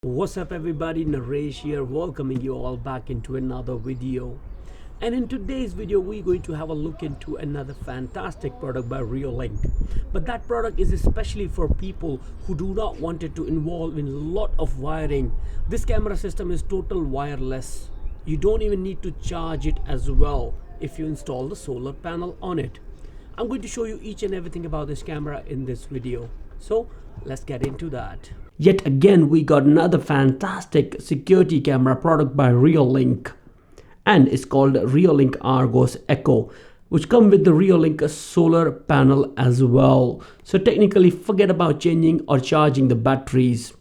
What's up everybody, Naresh here, welcoming you all back into another video. And in today's video we're going to have a look into another fantastic product by Reolink. But that product is especially for people who do not want it to involve in a lot of wiring. This camera system is total wireless. You don't even need to charge it as well if you install the solar panel on it. I'm going to show you each and everything about this camera in this video. So let's get into that. Yet again, we got another fantastic security camera product by Reolink, and it's called Reolink Argos Echo, which come with the Reolink solar panel as well. So technically, forget about changing or charging the batteries.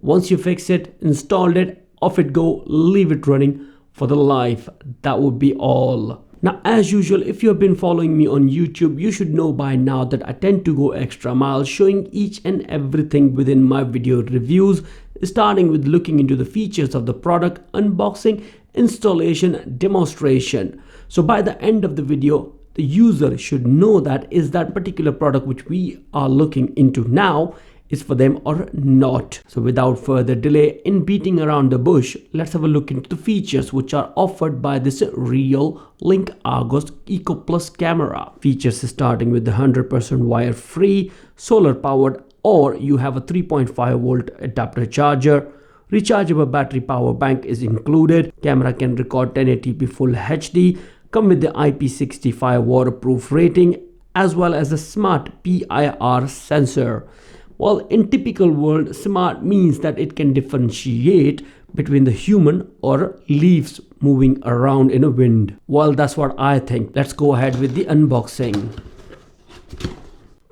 Once you fix it, installed it, off it go, leave it running for the life. That would be all. Now, as usual, if you have been following me on YouTube, you should know by now that I tend to go extra miles showing each and everything within my video reviews, starting with looking into the features of the product, unboxing, installation, demonstration. So by the end of the video, the user should know that is that particular product which we are looking into now is for them or not. So without further delay, in beating around the bush, let's have a look into the features which are offered by this Reolink Argos Eco Plus camera. Features starting with the 100% wire free, solar powered, or you have a 3.5 volt adapter charger. Rechargeable battery power bank is included. Camera can record 1080p full HD, come with the IP65 waterproof rating as well as a smart PIR sensor. Well, in typical world, smart means that it can differentiate between the human or leaves moving around in a wind. Well, that's what I think. Let's go ahead with the unboxing.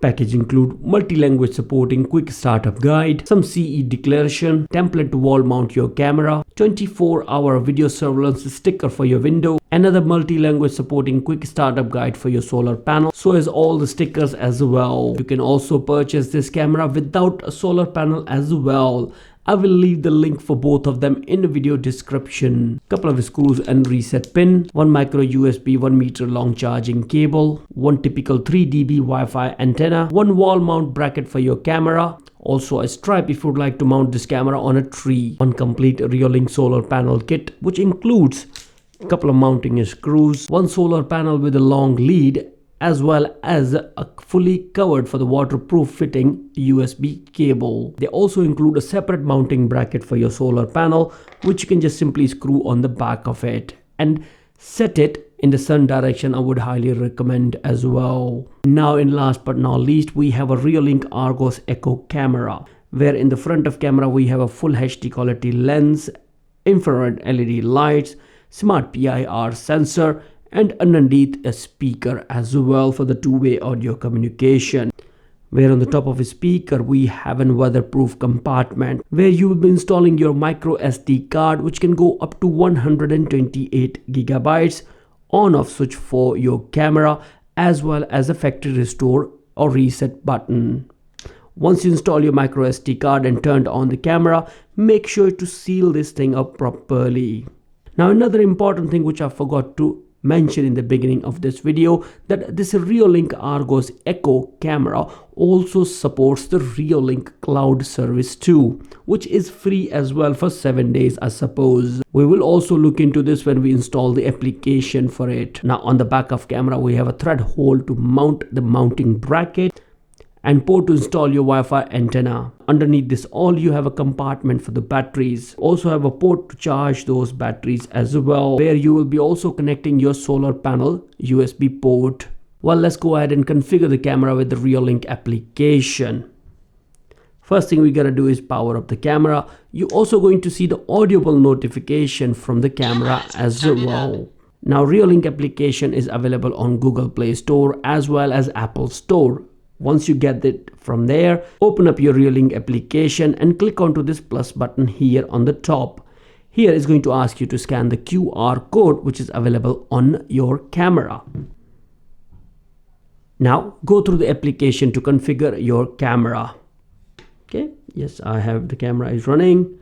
Package include multi-language supporting quick startup guide, some CE declaration, template to wall mount your camera, 24-hour video surveillance sticker for your window, another multi-language supporting quick startup guide for your solar panel, so as all the stickers as well. You can also purchase this camera without a solar panel as well. I will leave the link for both of them in the video description. Couple of screws and reset pin, one micro USB 1 meter long charging cable, one typical 3 dB Wi-Fi antenna, one wall mount bracket for your camera, also a strap if you would like to mount this camera on a tree, one complete Reolink solar panel kit which includes a couple of mounting screws, one solar panel with a long lead, as well as a fully covered for the waterproof fitting USB cable. They also include a separate mounting bracket for your solar panel, which you can just simply screw on the back of it and set it in the sun direction. I would highly recommend as well. Now, in last but not least, we have a Reolink Argos Echo camera, where in the front of camera we have a full HD quality lens, infrared LED lights, smart PIR sensor, and underneath a speaker as well for the two-way audio communication. Where on the top of a speaker we have a weatherproof compartment where you will be installing your micro SD card, which can go up to 128 gigabytes, on-off switch for your camera, as well as a factory restore or reset button. Once you install your micro SD card and turned on the camera, make sure to seal this thing up properly. Now, another important thing which I forgot to mention in the beginning of this video, that this Reolink Argos Echo camera also supports the Reolink cloud service too, which is free as well for 7 days, I suppose. We will also look into this when we install the application for it. Now, on the back of camera we have a thread hole to mount the mounting bracket and port to install your Wi-Fi antenna. Underneath this all, you have a compartment for the batteries. Also have a port to charge those batteries as well, where you will be also connecting your solar panel USB port. Well, let's go ahead and configure the camera with the Reolink application. First thing we gotta do is power up the camera. You're also going to see the audible notification from the camera as well. Now, Reolink application is available on Google Play Store as well as Apple Store. Once you get it from there, open up your Reolink application and click onto this plus button here on the top. Here is going to ask you to scan the QR code which is available on your camera. Now, go through the application to configure your camera. Okay, yes, I have the camera is running.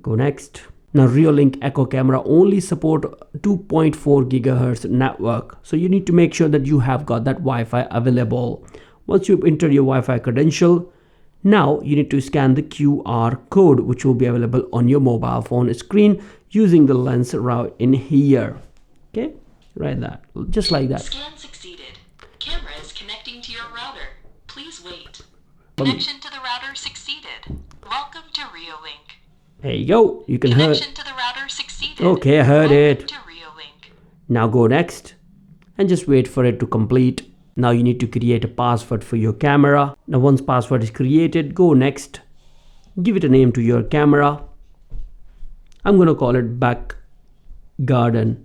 Go next. Now, Reolink Echo camera only support 2.4 gigahertz network. So you need to make sure that you have got that Wi-Fi available. Once you've entered your Wi-Fi credential, Now you need to scan the QR code which will be available on your mobile phone screen using the lens route in here. Okay, right that, just like that. Scan succeeded. Camera is connecting to your router. Please wait. Connection to the router succeeded. Welcome to Reolink. There you go. You can hear. Connection to the router succeeded. Okay, I heard Welcome it. to Reolink. Now go next and just wait for it to complete. Now you need to create a password for your camera. Now once password is created, go next. Give it a name to your camera. I'm going to call it back garden.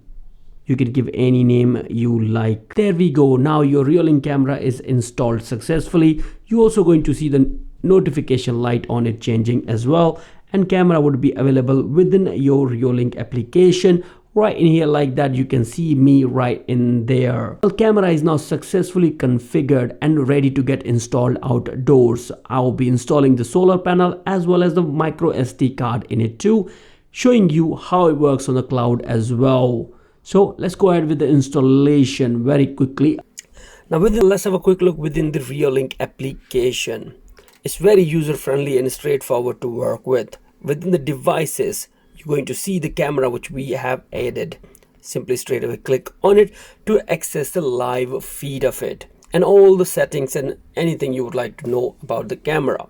You can give any name you like. There we go. Now your Reolink camera is installed successfully. You're also going to see the notification light on it changing as well. And camera would be available within your Reolink application. Right in here like that, you can see me right in there. The camera is now successfully configured and ready to get installed outdoors. I will be installing the solar panel as well as the micro SD card in it too, showing you how it works on the cloud as well. So let's go ahead with the installation very quickly. Now let's have a quick look within the Reolink application. It's very user friendly and straightforward to work with. Within the devices, you're going to see the camera which we have added. Simply straight away click on it to access the live feed of it and all the settings and anything you would like to know about the camera.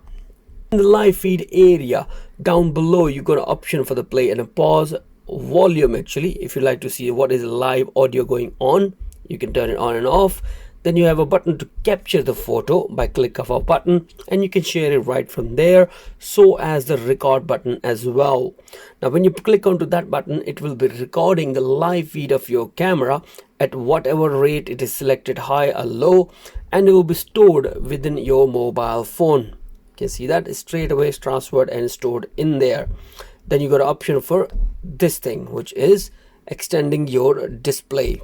In the live feed area down below, you got an option for the play and a pause volume. Actually, if you like to see what is live audio going on, you can turn it on and off. Then you have a button to capture the photo by click of a button, and you can share it right from there, so as the record button as well. Now when you click onto that button, it will be recording the live feed of your camera at whatever rate it is selected, high or low, and it will be stored within your mobile phone. You can see that straight away transferred and stored in there. Then you got an option for this thing, which is extending your display.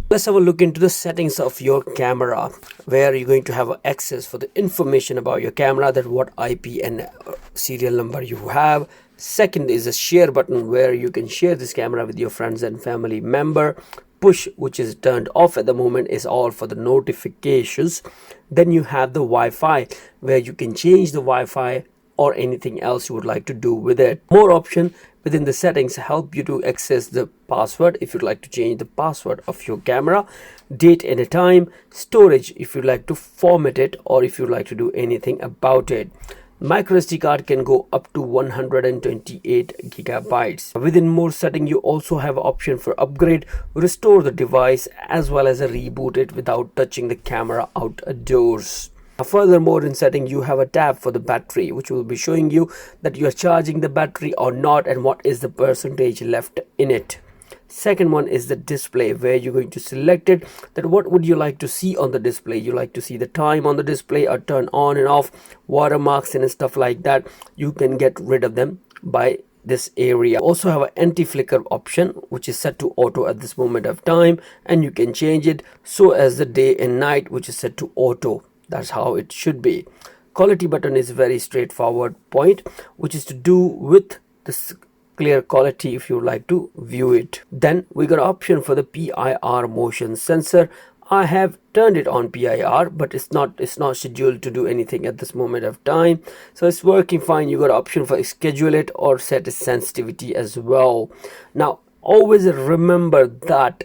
Let's have a look into the settings of your camera, where you're going to have access for the information about your camera, that what IP and serial number you have. Second is a share button, where you can share this camera with your friends and family member. Push, which is turned off at the moment, is all for the notifications. Then you have the Wi-Fi, where you can change the Wi-Fi or anything else you would like to do with it. More option within the settings help you to access the password if you'd like to change the password of your camera, date and a time, storage if you'd like to format it or if you'd like to do anything about it. Micro SD card can go up to 128 gigabytes. Within more setting, you also have an option for upgrade, restore the device as well as a reboot it without touching the camera outdoors. Furthermore, in setting, you have a tab for the battery, which will be showing you that you are charging the battery or not and what is the percentage left in it. Second one is the display, where you're going to select it, that what would you like to see on the display. You like to see the time on the display or turn on and off, watermarks and stuff like that. You can get rid of them by this area. Also have an anti-flicker option, which is set to auto at this moment of time, and you can change it so as the day and night, which is set to auto. That's how it should be. Quality button is very straightforward point, which is to do with this clear quality if you would like to view it. Then we got an option for the PIR motion sensor. I have turned it on PIR, but it's not scheduled to do anything at this moment of time, so it's working fine. You got an option for schedule it or set its sensitivity as well. Now always remember that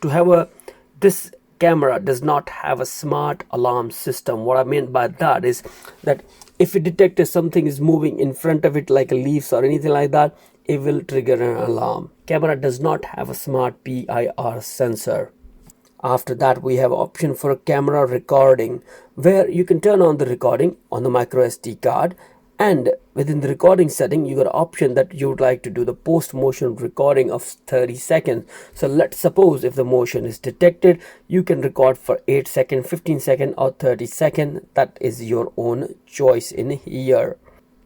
to have this camera does not have a smart alarm system. What I mean by that is that if it detects something is moving in front of it, like leaves or anything like that, it will trigger an alarm. Camera does not have a smart PIR sensor. After that, we have option for camera recording, where you can turn on the recording on the micro SD card, and within the recording setting, you got an option that you would like to do the post motion recording of 30 seconds. So let's suppose if the motion is detected, you can record for 8 seconds, 15 seconds or 30 seconds. That is your own choice in here.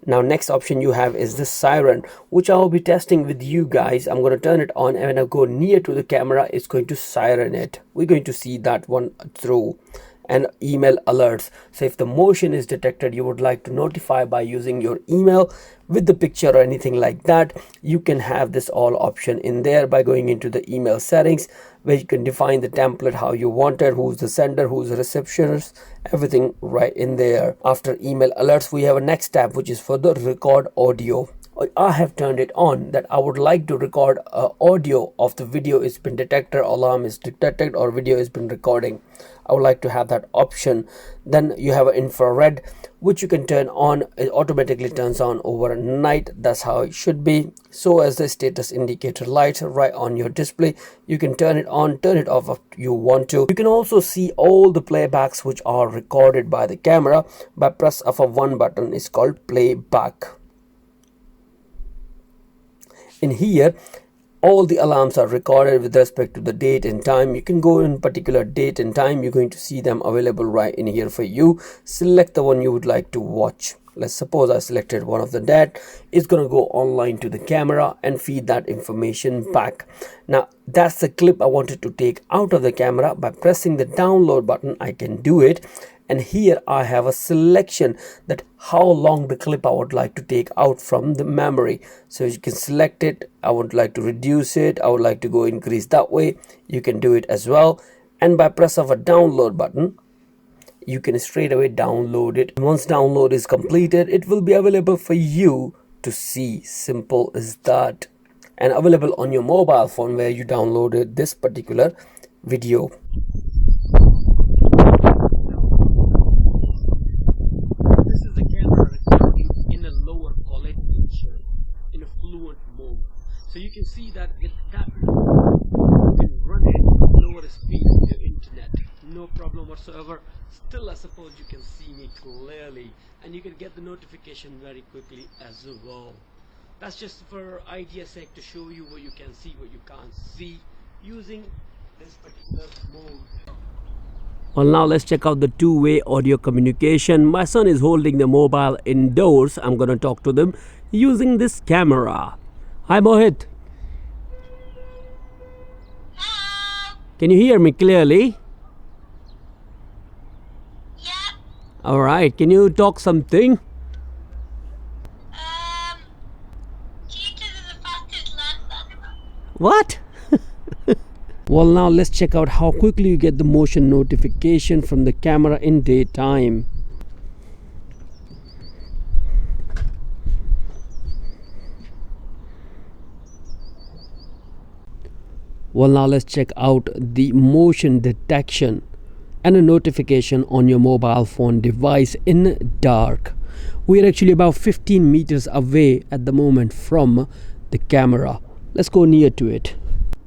Now next option you have is the siren, which I will be testing with you guys. I'm going to turn it on, and when I go near to the camera, it's going to siren it. We're going to see that one through. and email alerts. So if the motion is detected, you would like to notify by using your email with the picture or anything like that, you can have this all option in there by going into the email settings, where you can define the template how you want it, who's the sender, who's the receptionist, everything right in there. After email alerts, we have a next tab, which is for the record audio. I have turned it on that I would like to record audio of the video is been detected, alarm is detected, or video has been recording. I would like to have that option. Then you have an infrared, which you can turn on. It automatically turns on overnight. That's how it should be. So as the status indicator light right on your display, you can turn it on, turn it off if you want to. You can also see all the playbacks which are recorded by the camera by press of a one button. It's called playback. In here, all the alarms are recorded with respect to the date and time. You can go in particular date and time. You're going to see them available right in here for you. Select the one you would like to watch. Let's suppose I selected one of the that. It's going to go online to the camera and feed that information back. Now that's the clip I wanted to take out of the camera. By pressing the download button, I can do it. And here I have a selection that how long the clip I would like to take out from the memory. So you can select it. I would like to reduce it. I would like to go increase that way. You can do it as well. And by press of a download button, you can straight away download it. Once download is completed, it will be available for you to see. Simple as that. And available on your mobile phone where you downloaded this particular video. So you can see that you can run it lower speed on your internet, no problem whatsoever. Still, I suppose you can see me clearly, and you can get the notification very quickly as well. That's just for idea's sake to show you what you can see, what you can't see using this particular mode. Well, now let's check out the two-way audio communication. My son is holding the mobile indoors. I'm gonna talk to them using this camera. Hi Mohit. Can you hear me clearly? Yeah. Alright, can you talk something? Cheetahs are the fastest land animal. What? Well, now let's check out how quickly you get the motion notification from the camera in daytime. Well, now let's check out the motion detection and a notification on your mobile phone device in dark. We're actually about 15 meters away at the moment from the camera. Let's go near to it.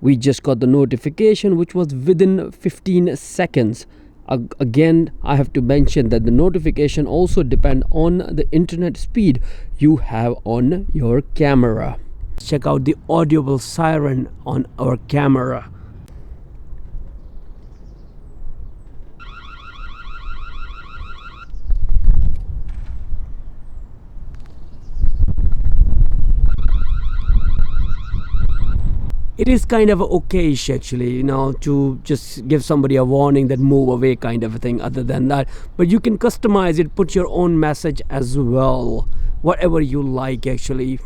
We just got the notification, which was within 15 seconds. Again, I have to mention that the notification also depends on the internet speed you have on your camera. Check out the audible siren on our camera. It is kind of okayish actually, you know, to just give somebody a warning that move away kind of a thing. Other than that, but you can customize it, put your own message as well, whatever you like actually.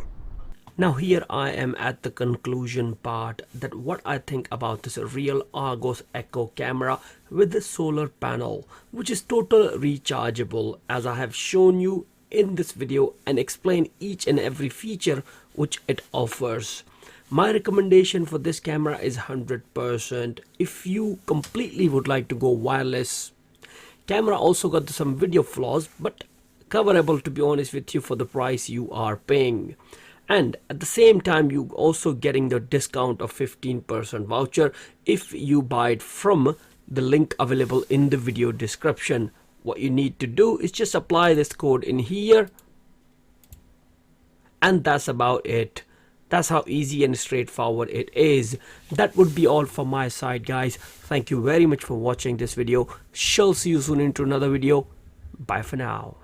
Now here I am at the conclusion part, that what I think about this real Argos Echo camera with the solar panel, which is total rechargeable, as I have shown you in this video and explain each and every feature which it offers. My recommendation for this camera is 100%. If you completely would like to go wireless, camera also got some video flaws, but coverable, to be honest with you, for the price you are paying. And at the same time, you also getting the discount of 15% voucher if you buy it from the link available in the video description. What you need to do is just apply this code in here, and that's about it. That's how easy and straightforward it is. That would be all from my side, guys. Thank you very much for watching this video. Shall see you soon into another video. Bye for now.